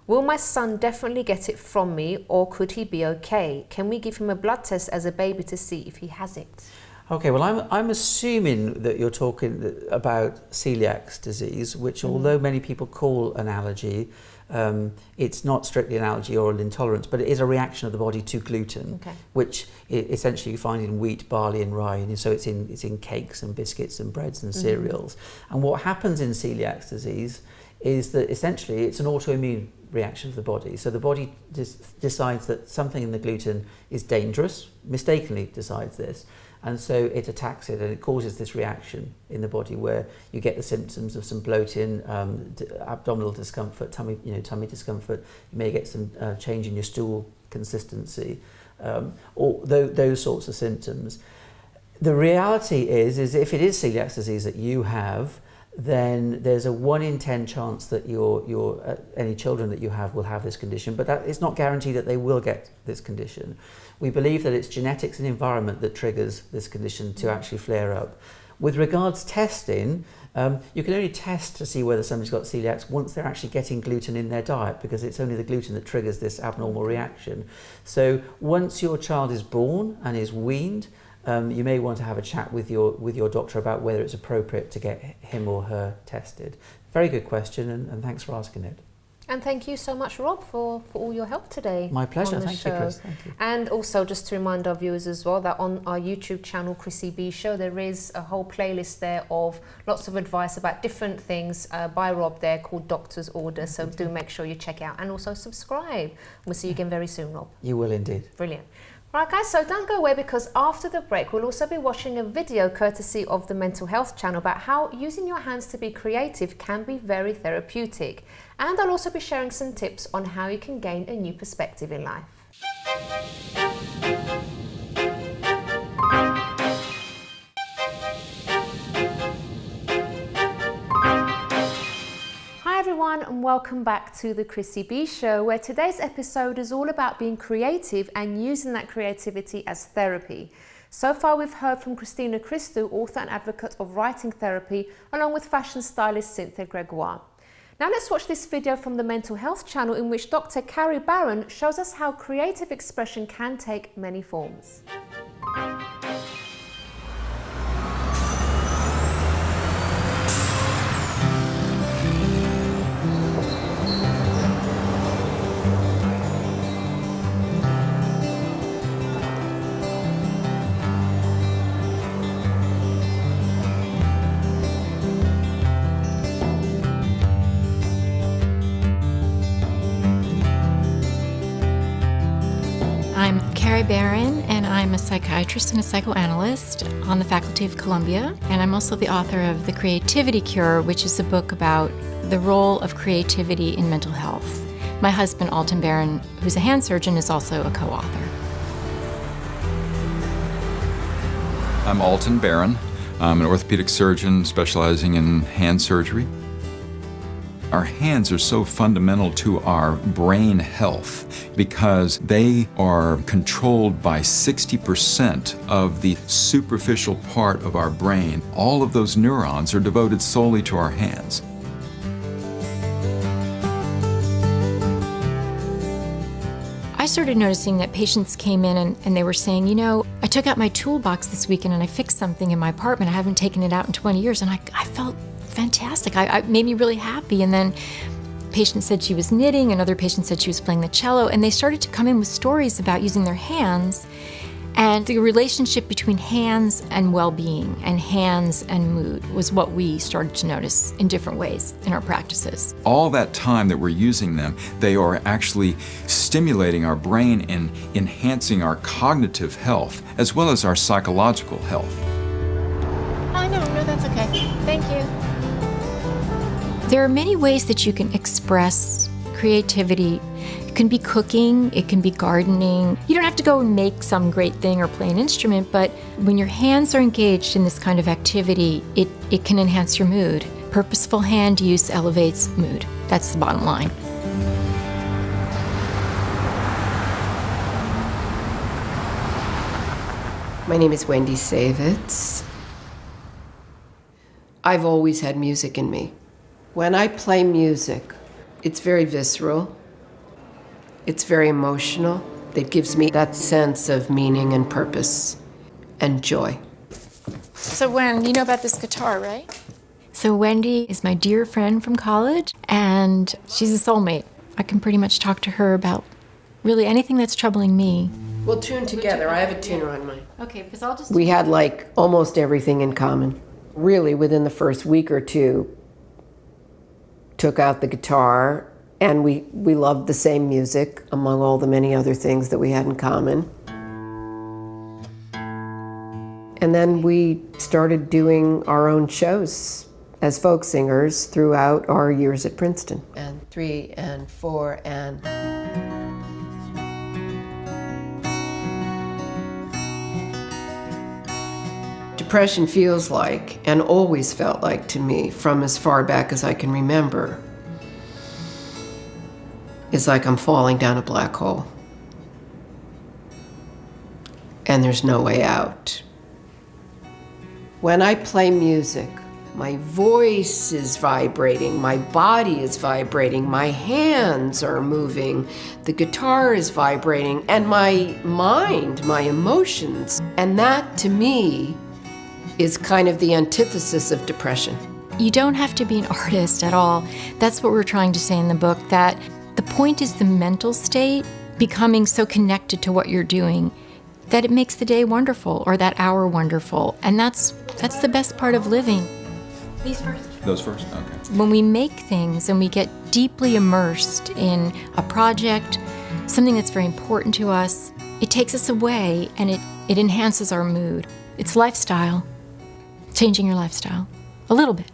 Will my son definitely get it from me, or could he be okay? Can we give him a blood test as a baby to see if he has it? Okay, well, I'm assuming that you're talking about celiac disease, which although many people call an allergy, it's not strictly an allergy or an intolerance, but it is a reaction of the body to gluten, which essentially you find in wheat, barley and rye, and so it's in cakes and biscuits and breads and cereals. And what happens in celiac disease is that essentially it's an autoimmune reaction of the body. So the body decides that something in the gluten is dangerous, mistakenly decides this, and so it attacks it and it causes this reaction in the body where you get the symptoms of some bloating, abdominal discomfort, tummy discomfort. You may get some change in your stool consistency, or those sorts of symptoms. The reality is if it is celiac disease that you have, then there's a 1 in 10 chance that any children that you have will have this condition, but that it's not guaranteed that they will get this condition. We believe that it's genetics and environment that triggers this condition to actually flare up. With regards testing, you can only test to see whether somebody's got celiac once they're actually getting gluten in their diet, because it's only the gluten that triggers this abnormal reaction. So once your child is born and is weaned, you may want to have a chat with your doctor about whether it's appropriate to get him or her tested. Very good question, and thanks for asking it. And thank you so much, Rob, for all your help today. My pleasure. On the Thank show. you, Chris. Thank you. And also, just to remind our viewers as well, that on our YouTube channel, Chrissy B Show, there is a whole playlist there of lots of advice about different things by Rob there called Doctor's Order. So do make sure you check it out and also subscribe. We'll see you again very soon, Rob. You will indeed. Brilliant. Right, guys, so don't go away, because after the break, we'll also be watching a video courtesy of the Mental Health channel about how using your hands to be creative can be very therapeutic. And I'll also be sharing some tips on how you can gain a new perspective in life. Hi everyone, and welcome back to the Chrissy B Show, where today's episode is all about being creative and using that creativity as therapy. So far we've heard from Christina Christou, author and advocate of writing therapy, along with fashion stylist Cynthia Gregoire. Now let's watch this video from the Mental Health channel, in which Dr. Carrie Barron shows us how creative expression can take many forms. I'm Carrie Barron, and I'm a psychiatrist and a psychoanalyst on the faculty of Columbia. And I'm also the author of The Creativity Cure, which is a book about the role of creativity in mental health. My husband, Alton Barron, who's a hand surgeon, is also a co-author. I'm Alton Barron. I'm an orthopedic surgeon specializing in hand surgery. Our hands are so fundamental to our brain health because they are controlled by 60% of the superficial part of our brain. All of those neurons are devoted solely to our hands. I started noticing that patients came in and they were saying, you know, I took out my toolbox this weekend and I fixed something in my apartment. I haven't taken it out in 20 years, and I felt fantastic. It made me really happy. And then a patient said she was knitting, another patient said she was playing the cello, and they started to come in with stories about using their hands and the relationship between hands and well-being and hands and mood was what we started to notice in different ways in our practices. All that time that we're using them, they are actually stimulating our brain and enhancing our cognitive health as well as our psychological health. No, that's okay. Thank you. There are many ways that you can express creativity. It can be cooking, it can be gardening. You don't have to go and make some great thing or play an instrument, but when your hands are engaged in this kind of activity, it can enhance your mood. Purposeful hand use elevates mood. That's the bottom line. My name is Wendy Savitz. I've always had music in me. When I play music, it's very visceral. It's very emotional. It gives me that sense of meaning and purpose and joy. So Wen, you know about this guitar, right? So Wendy is my dear friend from college, and she's a soulmate. I can pretty much talk to her about really anything that's troubling me. We'll tune together. I have a tuner on mine. Okay, because I'll just... We had like almost everything in common. Really, within the first week or two, took out the guitar, and we loved the same music, among all the many other things that we had in common. And then we started doing our own shows as folk singers throughout our years at Princeton. And 3 and 4 and... Depression feels like, and always felt like to me, from as far back as I can remember, is like I'm falling down a black hole. And there's no way out. When I play music, my voice is vibrating, my body is vibrating, my hands are moving, the guitar is vibrating, and my mind, my emotions. And that, to me, is kind of the antithesis of depression. You don't have to be an artist at all. That's what we're trying to say in the book, that the point is the mental state becoming so connected to what you're doing that it makes the day wonderful or that hour wonderful. And that's the best part of living. These first? Those first? Okay. When we make things and we get deeply immersed in a project, something that's very important to us, it takes us away and it enhances our mood. It's lifestyle, changing your lifestyle a little bit.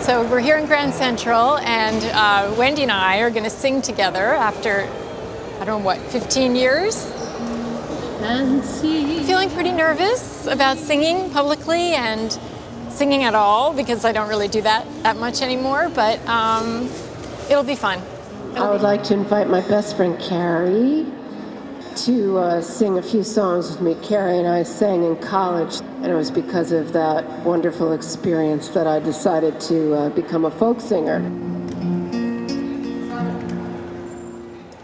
So we're here in Grand Central, and Wendy and I are going to sing together after, I don't know what, 15 years? Fancy. Feeling pretty nervous about singing publicly and singing at all, because I don't really do that much anymore, but it'll be fun. I would like to invite my best friend Carrie to sing a few songs with me. Carrie and I sang in college, and it was because of that wonderful experience that I decided to become a folk singer.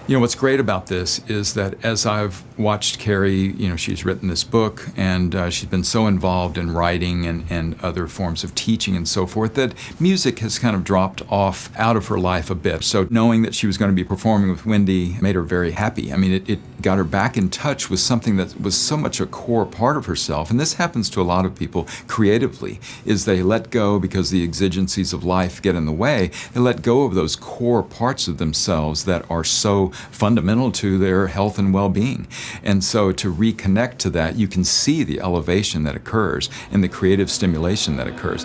You know, what's great about this is that as I've watched Carrie, you know, she's written this book, and she's been so involved in writing and other forms of teaching and so forth, that music has kind of dropped off out of her life a bit. So knowing that she was going to be performing with Wendy made her very happy. I mean, it got her back in touch with something that was so much a core part of herself. And this happens to a lot of people creatively, is they let go because the exigencies of life get in the way. They let go of those core parts of themselves that are so fundamental to their health and well-being. And so to reconnect to that, you can see the elevation that occurs and the creative stimulation that occurs.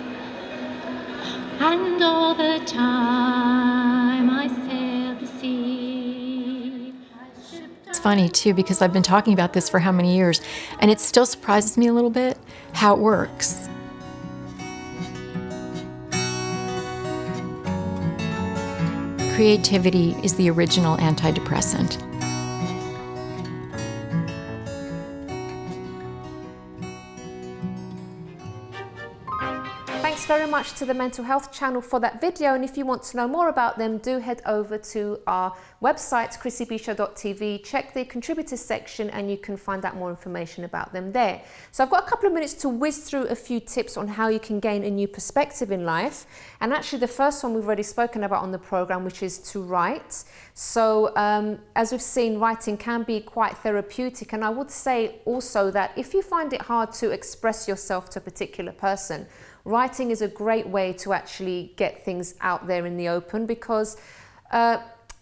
And all the time I sailed the sea. It's funny too, because I've been talking about this for how many years, and it still surprises me a little bit how it works. Creativity is the original antidepressant. Thanks very much to the Mental Health channel for that video, and if you want to know more about them, do head over to our website, chrissybshow.tv, check the contributors section, and you can find out more information about them there. So I've got a couple of minutes to whiz through a few tips on how you can gain a new perspective in life, and actually the first one we've already spoken about on the program, which is to write. So as we've seen, writing can be quite therapeutic, and I would say also that if you find it hard to express yourself to a particular person, writing is a great way to actually get things out there in the open, because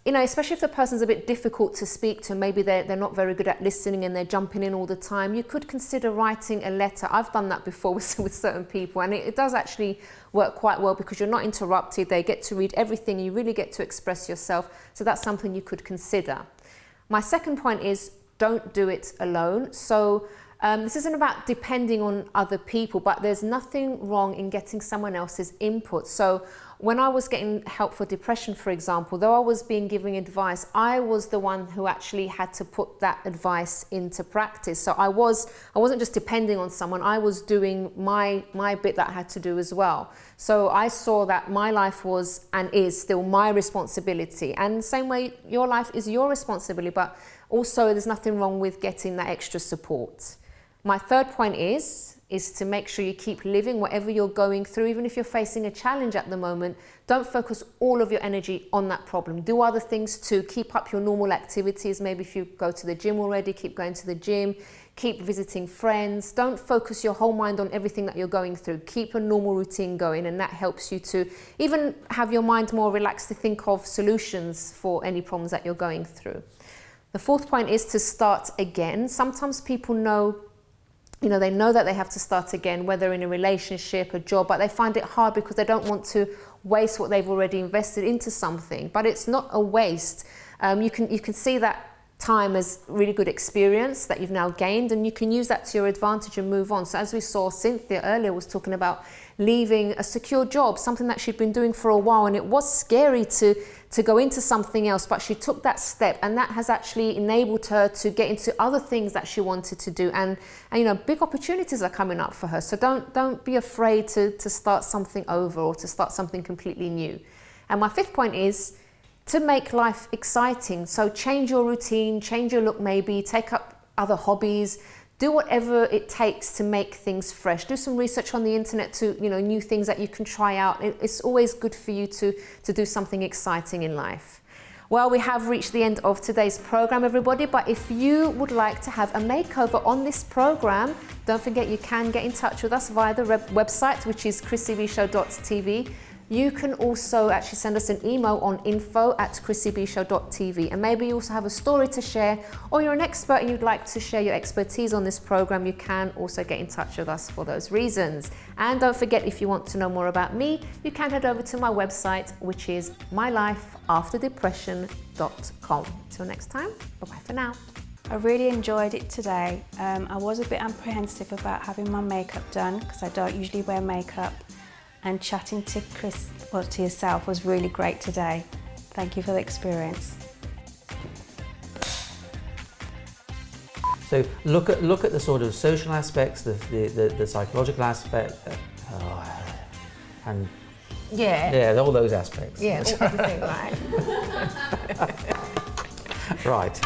you know, especially if the person's a bit difficult to speak to, maybe they're not very good at listening and they're jumping in all the time, you could consider writing a letter. I've done that before with certain people, and it does actually work quite well, because you're not interrupted, they get to read everything, you really get to express yourself, so that's something you could consider. My second point is, don't do it alone. So this isn't about depending on other people, but there's nothing wrong in getting someone else's input. So when I was getting help for depression, for example, though I was being given advice, I was the one who actually had to put that advice into practice. So I wasn't just depending on someone, I was doing my bit that I had to do as well. So I saw that my life was and is still my responsibility. And the same way, your life is your responsibility, but also there's nothing wrong with getting that extra support. My third point is to make sure you keep living whatever you're going through. Even if you're facing a challenge at the moment, don't focus all of your energy on that problem. Do other things to keep up your normal activities. Maybe if you go to the gym already, keep going to the gym, keep visiting friends. Don't focus your whole mind on everything that you're going through. Keep a normal routine going, and that helps you to even have your mind more relaxed to think of solutions for any problems that you're going through. The fourth point is to start again. Sometimes people know they know that they have to start again, whether in a relationship, a job, but they find it hard because they don't want to waste what they've already invested into something. But it's not a waste. You can see that time as really good experience that you've now gained, and you can use that to your advantage and move on. So as we saw, Cynthia earlier was talking about leaving a secure job, something that she'd been doing for a while, and it was scary to go into something else, but she took that step, and that has actually enabled her to get into other things that she wanted to do, and you know, big opportunities are coming up for her. So don't be afraid to start something over or to start something completely new. And my fifth point is to make life exciting. So change your routine, change your look, maybe take up other hobbies, do whatever it takes to make things fresh. Do some research on the internet to, you know, new things that you can try out. It's always good for you to do something exciting in life. Well, we have reached the end of today's program, everybody, but if you would like to have a makeover on this program, don't forget you can get in touch with us via the website, which is chrissybshow.tv. You can also actually send us an email on info@chrissybshow.tv, and maybe you also have a story to share, or you're an expert and you'd like to share your expertise on this program. You can also get in touch with us for those reasons. And don't forget, if you want to know more about me, you can head over to my website, which is mylifeafterdepression.com. Till next time, bye-bye for now. I really enjoyed it today. I was a bit apprehensive about having my makeup done because I don't usually wear makeup. And chatting to Chris, or to yourself, was really great today. Thank you for the experience. So look at the sort of social aspects, the psychological aspect, and all those aspects. Yeah, everything, right. Right.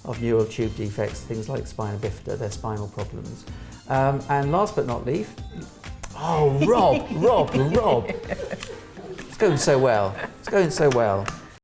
Of neural tube defects, things like spina bifida, their spinal problems, and last but not least. Oh, Rob! It's going so well.